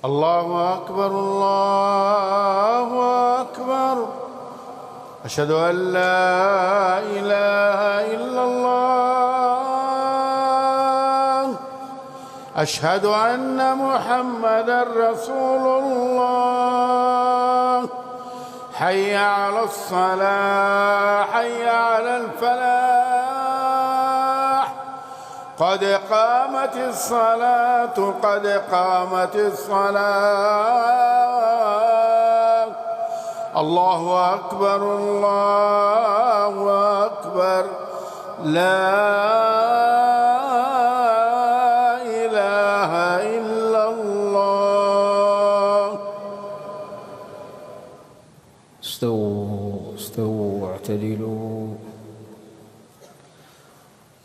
الله أكبر الله أكبر. أشهد أن لا إله إلا الله. أشهد أن محمدًا رسول الله. حي على الصلاة حي على الفلاح. قد قامت الصلاة قد قامت الصلاة. الله أكبر الله أكبر. لا إله إلا الله. استووا واعتدلوا.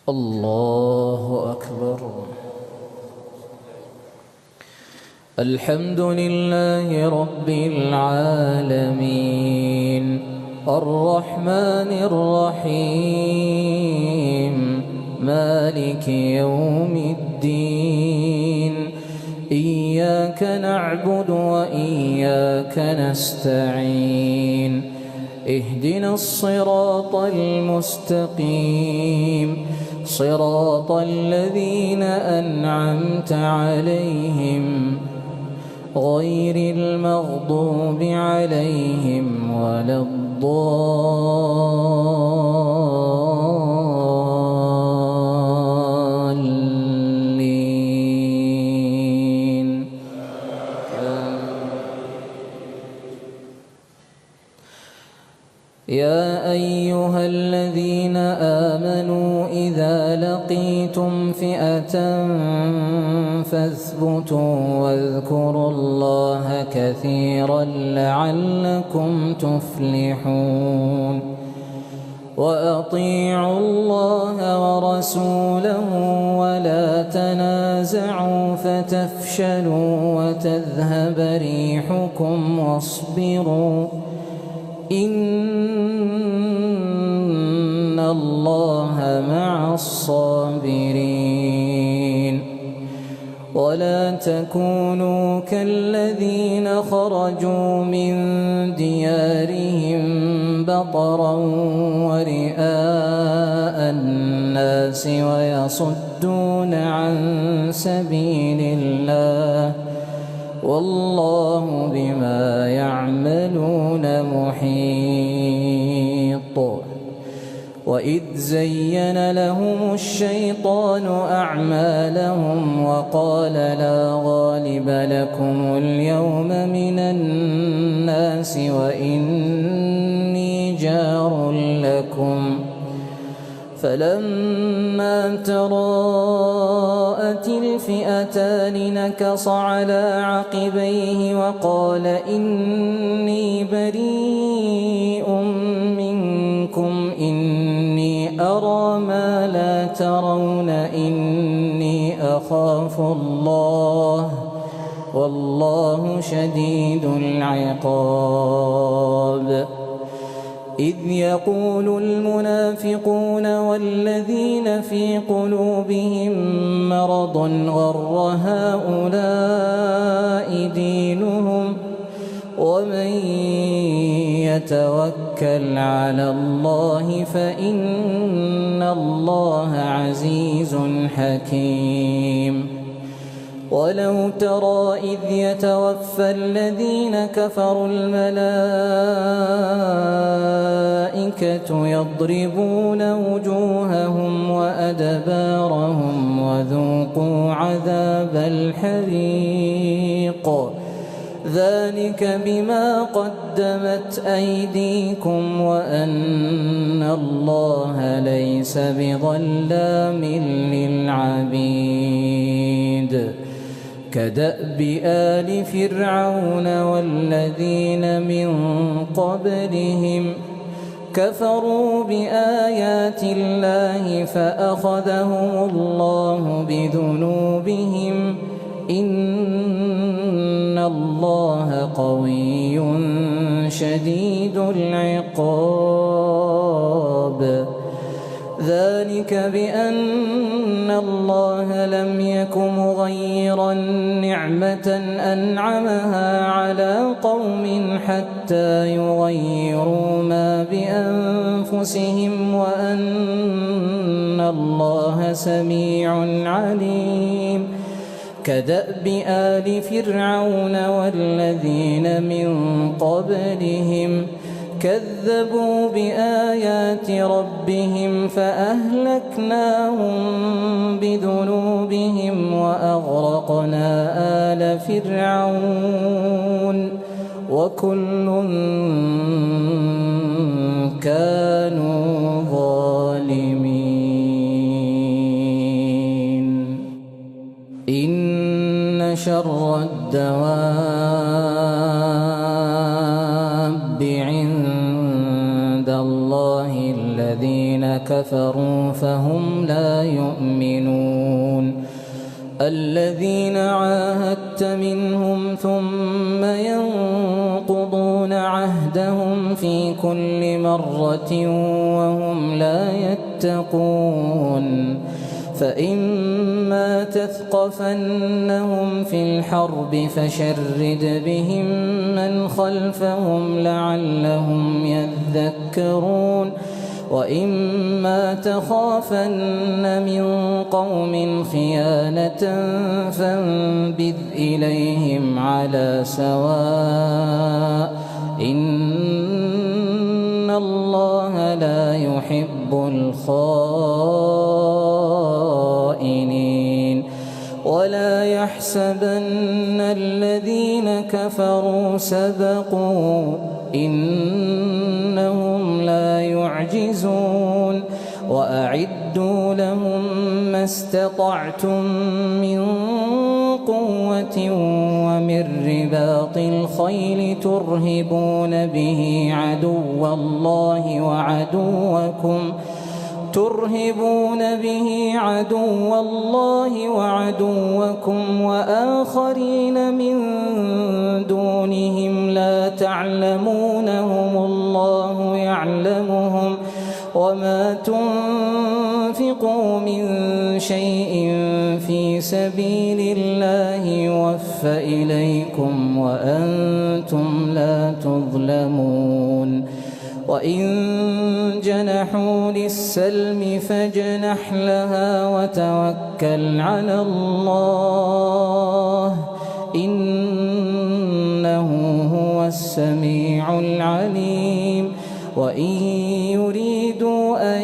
الله أكبر. الحمد لله رب العالمين الرحمن الرحيم مالك يوم الدين. إياك نعبد وإياك نستعين. اهدنا الصراط المستقيم صراط الذين أنعمت عليهم غير المغضوب عليهم ولا الضالين. يا أيها الذين آمنوا إذا لقيتم فئة فاثبتوا واذكروا الله كثيرا لعلكم تفلحون. وأطيعوا الله ورسوله ولا تنازعوا فتفشلوا وتذهب ريحكم واصبروا إن الله مع الصابرين. ولا تكونوا كالذين خرجوا من ديارهم بطرا ورئاء الناس ويصدون عن سبيل الله والله بما يعملون محيط. وإذ زين لهم الشيطان أعمالهم وقال لا غالب لكم اليوم من الناس وإني جار لكم. فلما تراءت الفئتان نكص على عقبيه وقال إني بريء منكم إني أرى ما لا ترون إني أخاف الله والله شديد العقاب. إذ يقول المنافقون والذين في قلوبهم مرض غر هؤلاء دينهم ومن يتوكل على الله فإن الله عزيز حكيم. ولو ترى إذ يتوفى الذين كفروا الملائكة يضربون وجوههم وأدبارهم وذوقوا عذاب الحريق ذلك بما قدمت أيديكم وأن الله ليس بظلام للعبيد. كدأب آل فرعون والذين من قبلهم كفروا بآيات الله فأخذهم الله بذنوبهم إن الله قوي شديد العقاب. ذلك بأن الله لم يك مغيرا نعمة أنعمها على قوم حتى يغيروا ما بأنفسهم وأن الله سميع عليم. كدأب آل فرعون والذين من قبلهم كذبوا بآيات ربهم فأهلكناهم بذنوبهم وأغرقنا آل فرعون وكل كانوا ظالمين. إن شر الدواب عند الله الذين كفروا فهم لا يؤمنون. الذين عاهدت منهم ثم ينقضون عهدهم في كل مرة وهم لا يتقون. فإما تثقفنهم في الحرب فشرد بهم من خلفهم لعلهم يذكرون. وإما تخافن من قوم خيانة فانبذ إليهم على سواء إن الله لا يحب الخائنين. ولا يحسبن الذين كفروا سبقوا إنهم لا يعجزون. وأعدوا لهم ما استطعتم من قوة ومن رباط الخيل ترهبون به عدو الله وعدوكم وآخرين من دونهم لا تعلمونهم الله يعلمهم. وما تنفقوا من شيء في سبيل الله يوفى إليكم وأنتم لا تظلمون. وإن جنحوا للسلم فاجنح لها وتوكل على الله إنه هو السميع العليم. وإن يريدوا أن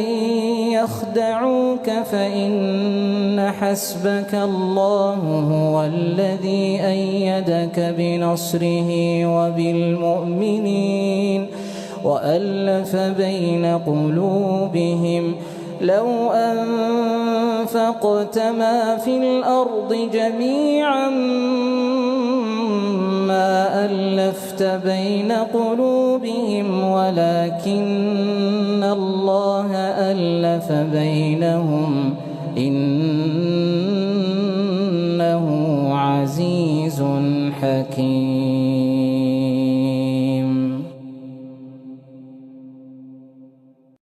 يخدعوك فإن حسبك الله هو الذي أيدك بنصره وبالمؤمنين وألف بين قلوبهم. لو أنفقت ما في الأرض جميعا ما ألفت بين قلوبهم ولكن الله ألف بينهم إنه عزيز حكيم.